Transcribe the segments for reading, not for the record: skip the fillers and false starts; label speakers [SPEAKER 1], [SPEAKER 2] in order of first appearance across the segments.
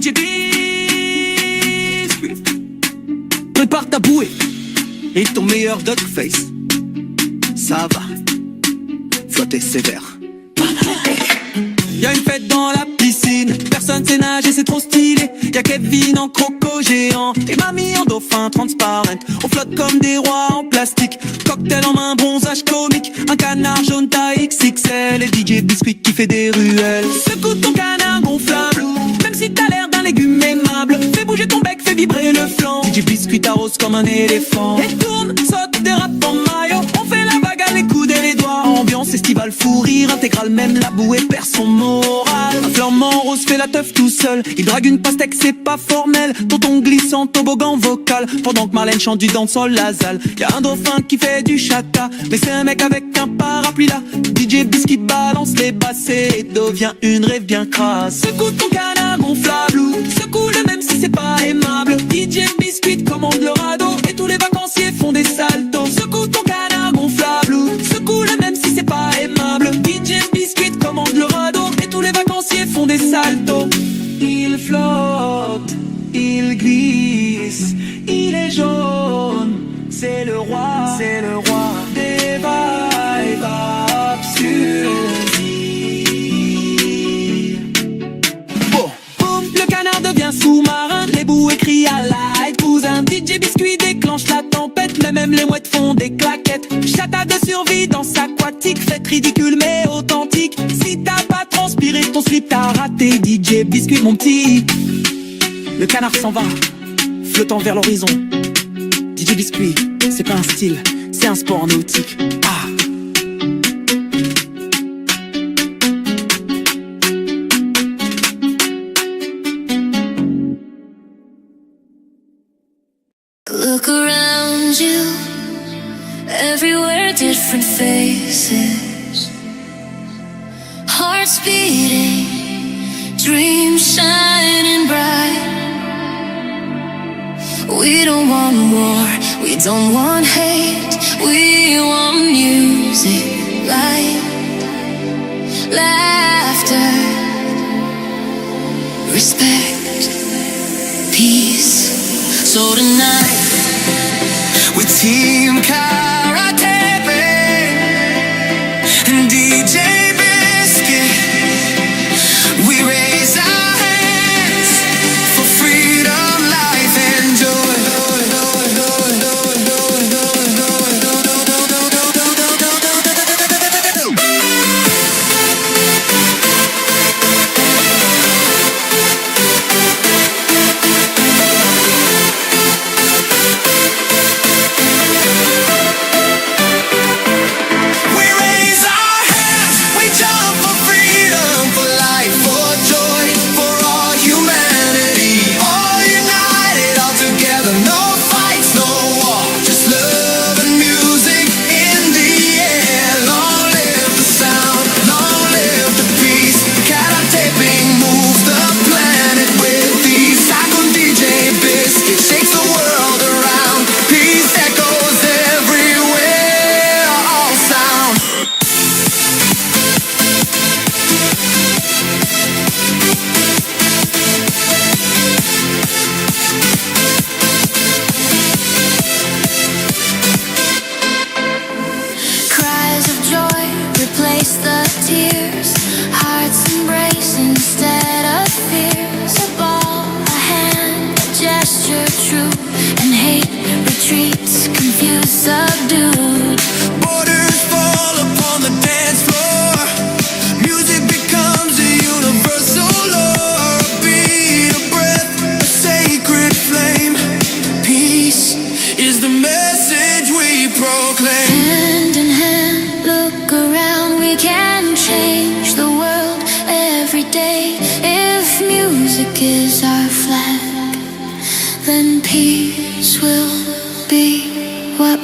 [SPEAKER 1] DJ Biscuit. Prépare ta bouée et ton meilleur duck face. Ça va, flotter sévère. Y'a une fête dans la piscine, personne sait nager, c'est trop stylé. Y'a Kevin en croco géant et mamie en dauphin transparent. On flotte comme des rois en plastique, cocktail en main, bronzage comique. Un canard jaune taille XXL et DJ Biscuit qui fait des ruelles. Secoue ton canard gonflable, même si t'as l'air d'un légume aimable. Fais bouger ton bec, fais vibrer le flanc. DJ Biscuit t'arrose comme un éléphant. Et tourne, saute, dérape en maillot. On fait la bague à les coudes et les doigts. Ambiance estivale, fou rire intégral, même la bouée perd son moral. Un flamant rose fait la teuf tout seul. Il drague une pastèque, c'est pas formel. Tonton glisse en toboggan vocal pendant que Marlène chante du dancehall nasal. Y'a un dauphin qui fait du chata, mais c'est un mec avec un parapluie là. DJ Biscuit balance les bassets et devient une rêve bien crasse. Secoue ton canard gonflable ou secoue-le même si c'est pas aimable. DJ Biscuit commande le radeau et tous les vacanciers font des saltos. Secoue ton canard gonflable ou secoue-le même si c'est pas aimable. DJ Biscuit commande le radeau et tous les vacanciers font des saltos. Il flotte, il glisse, il est jaune. C'est le roi des vibes absurdes. Boum, le canard devient sous-marin, les bouées crient à l'aide. Cousin, DJ Biscuit déclenche la tempête, mais même les mouettes font des claquettes. Chata de survie dans aquatique, fête ridicule mais authentique. Si t'as pas transpiré ton slip, t'as raté DJ Biscuit mon petit. Le canard s'en va, flottant vers l'horizon. DJ Biscuit, c'est pas un style, c'est un sport nautique. Ah.
[SPEAKER 2] Look around you, everywhere different faces, hearts beating, dreams shining bright. We don't want war, we don't want hate, we want music, light, laughter, respect, peace. So tonight, with Team Karate and DJ Biscuit, we raise our hands for freedom, life and joy.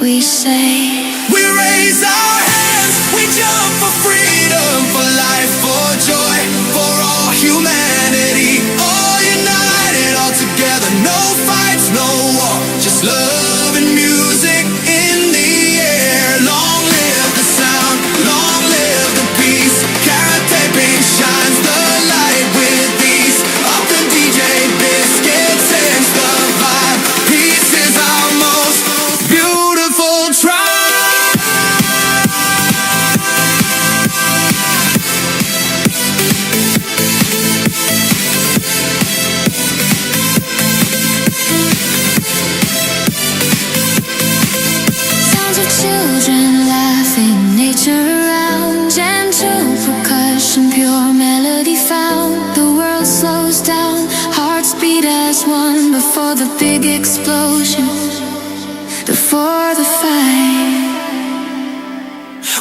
[SPEAKER 2] We say we raise our hands, we jump for freedom, for life, for joy, for all humanity, all united, all together, no fights, no war, just love and music in the air. Long live the sound, long live the peace. Karate Pink shines the light with these. Up the DJ big explosion before the fight.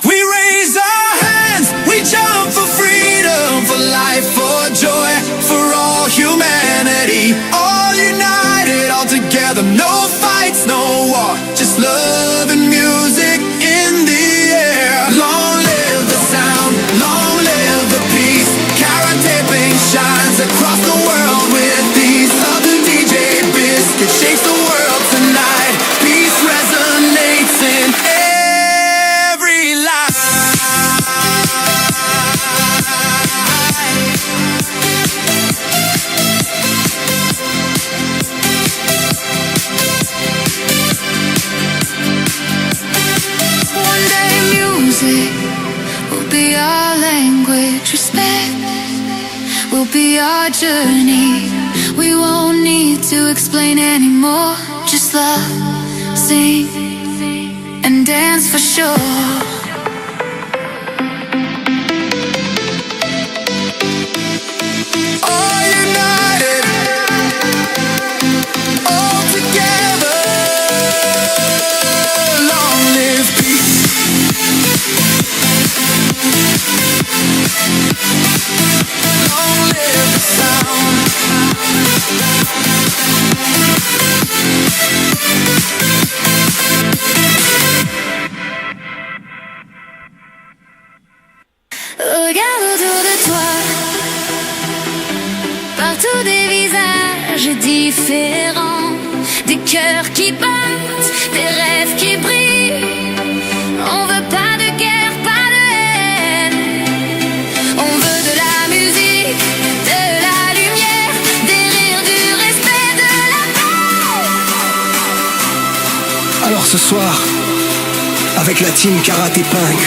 [SPEAKER 1] We raise our hands, we jump for freedom, for life, for joy, for all humanity. All united, all together, no fights, no war, just love and music in the air. Long live the sound, long live the peace. Karate Pink shines across the world with these other DJ Biscuit shakes the world tonight. Peace resonates in every life.
[SPEAKER 2] One day music will be our language, respect will be our journey. We won't need to explain anymore. Just love, sing, and dance for sure.
[SPEAKER 1] All united, all together. Long live peace. Long live the sound.
[SPEAKER 2] Regarde autour de toi, partout des visages différents, des cœurs qui battent, des rêves qui brillent. On veut pas de guerre, pas de haine. On veut de la musique, de la lumière, des rires, du respect, de la paix.
[SPEAKER 3] Alors ce soir, avec la team Karaté Punk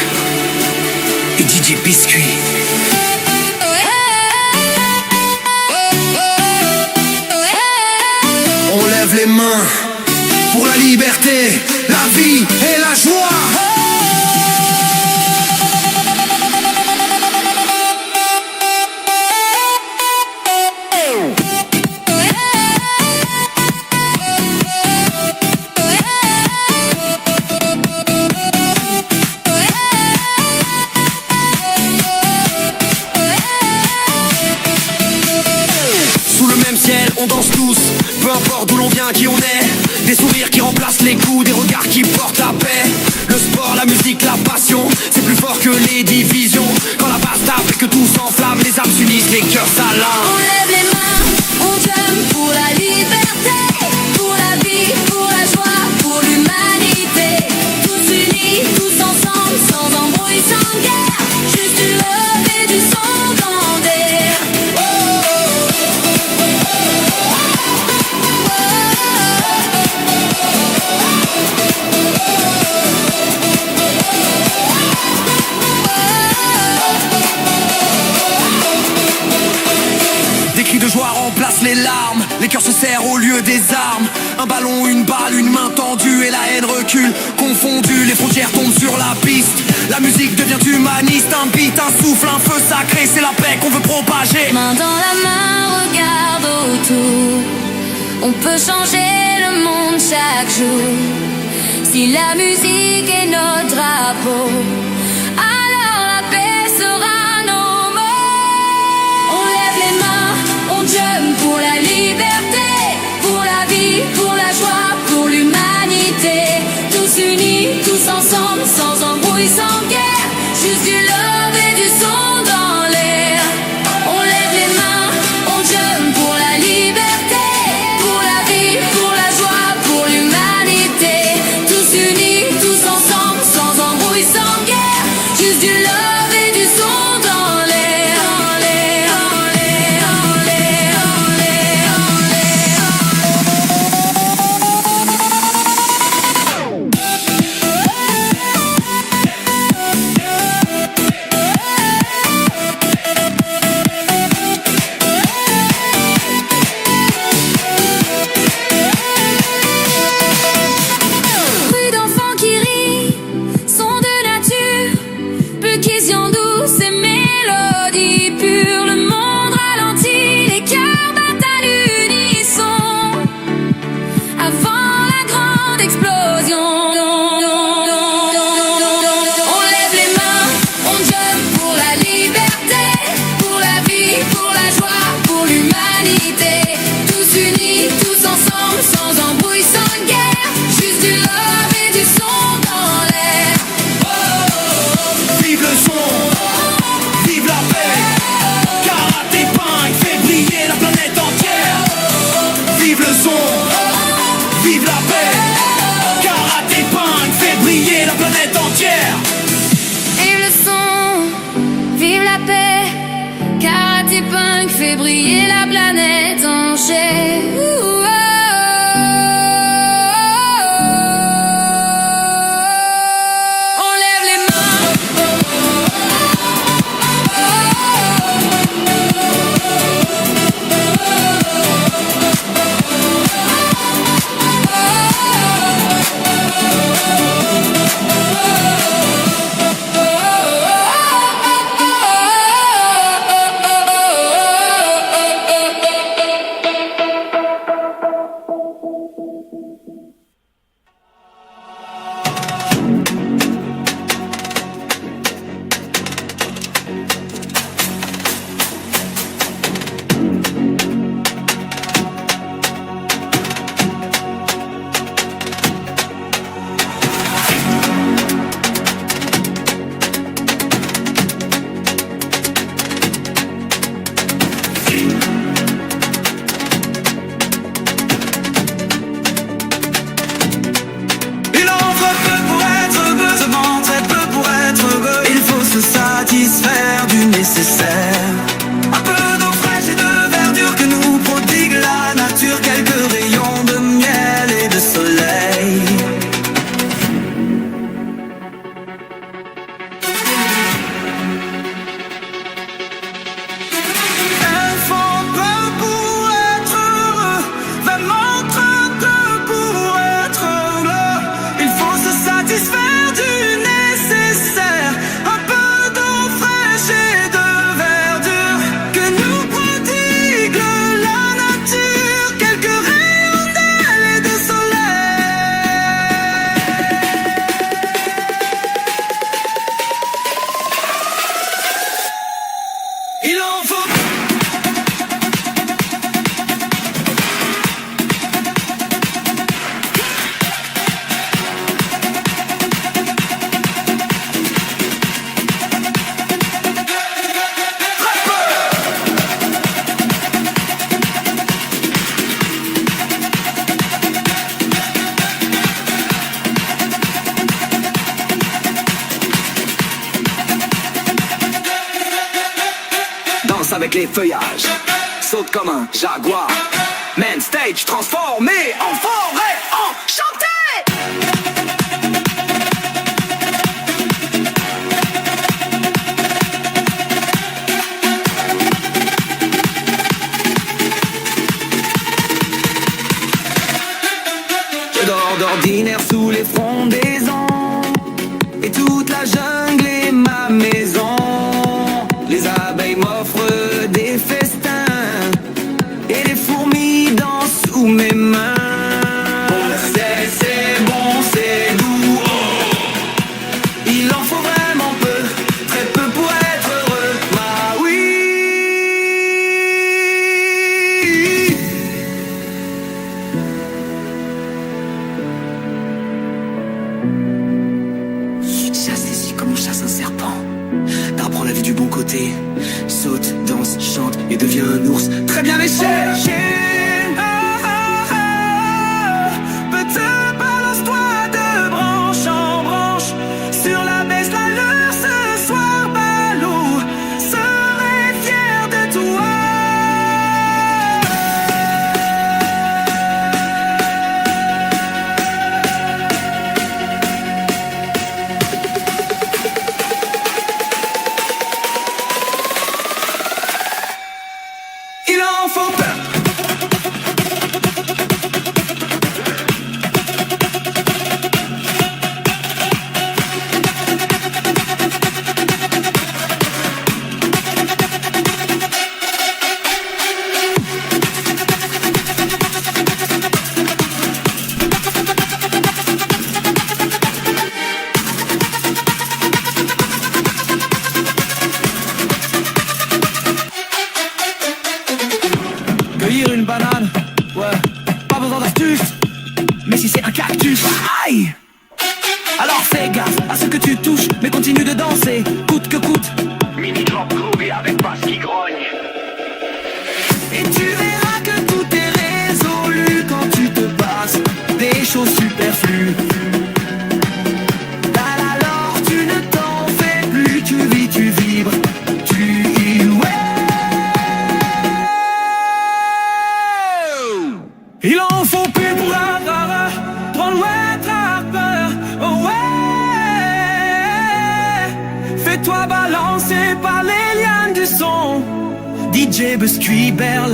[SPEAKER 3] et DJ Biscuit,
[SPEAKER 1] On lève les mains pour la liberté, la vie et la joie. Sous le même ciel, on danse tous, peu importe d'où l'on vient, qui on est. Des sourires qui remplacent les coups, des regards qui portent la paix. Le sport, la musique, la passion, c'est plus fort que les divisions. Quand la basse tape et que tout s'enflamme, les âmes s'unissent, les cœurs
[SPEAKER 2] On
[SPEAKER 1] s'alarment.
[SPEAKER 2] lève les mains, on jump pour la liberté, pour la vie, pour la joie, pour l'humanité. Tous unis, tous ensemble, sans embrouille, sans guerre. Juste du love et du son dans l'air.
[SPEAKER 1] Des cris de joie remplacent les larmes, les cœurs se serrent au lieu des armes. Un ballon, une balle, une main tendue et la haine recule, confondue. Les frontières tombent sur la piste, la musique devient humaniste. Un beat, un souffle, un feu sacré, c'est la paix qu'on veut propager.
[SPEAKER 2] Main dans la main, regarde autour. On peut changer le monde chaque jour. Si la musique est notre drapeau, alors la paix sera nos mots. On lève les mains, on jump pour la liberté, pour la vie, pour la joie, pour l'humanité. Tous unis, tous ensemble, sans embrouille, sans guerre. Juste du love et du son dans l'air. On lève les mains, on jump pour la liberté, pour la vie, pour la joie, pour l'humanité. Tous unis, tous ensemble, sans embrouille, sans guerre. Juste du love et du son dans l'air. Dans l'air, dans l'air, dans l'air, dans l'air, dans l'air. frontières.
[SPEAKER 4] Vive le son, vive la paix. Karaté Punk fait briller la planète entière.
[SPEAKER 1] Satisfaire du nécessaire. Un peu d'eau fraîche et de verdure que nous prodigue la nature. Quelques rayons de miel et de soleil. Un fond pour être heureux, vraiment que pour être heureux. Il faut se satisfaire du nécessaire. Un peu d'eau fraîche et de verdure que nous prodigue la nature. Quelques rayons d'air et de soleil. Il en faut. Danse avec les feuillages, saute comme un jaguar. Main stage transformé en forêt enchantée. Je dors d'ordinaire sous les frondaisons, et toute la jungle est ma maison. Les abeilles m'offrent des festins, et les fourmis dansent sous mes mains. C'est bon, c'est doux, oh. Il en faut vraiment peu, très peu pour être heureux. Bah oui. Chasse ici comme on chasse un serpent. T'apprends la vie du bon côté. Saute, danse, chante et deviens un ours très bien léché. Peut-être balance-toi de branche en branche. Sur la baisse, la leur ce soir, Balou serait fier de toi. Il en faut peu. Cueillir une banane, ouais, pas besoin d'astuce. Mais si c'est un cactus, aïe! Alors fais gaffe à ce que tu touches, mais continue de danser, coûte que coûte.
[SPEAKER 5] Mini drop groovy avec basse qui grogne.
[SPEAKER 1] Et tu verras que tout est résolu quand tu te passes des choses superflues. La la la. Il en faut plus pour la rare, trop loin trappeur, oh ouais. Fais-toi balancer par les lianes du son, DJ Biscuit Berlin.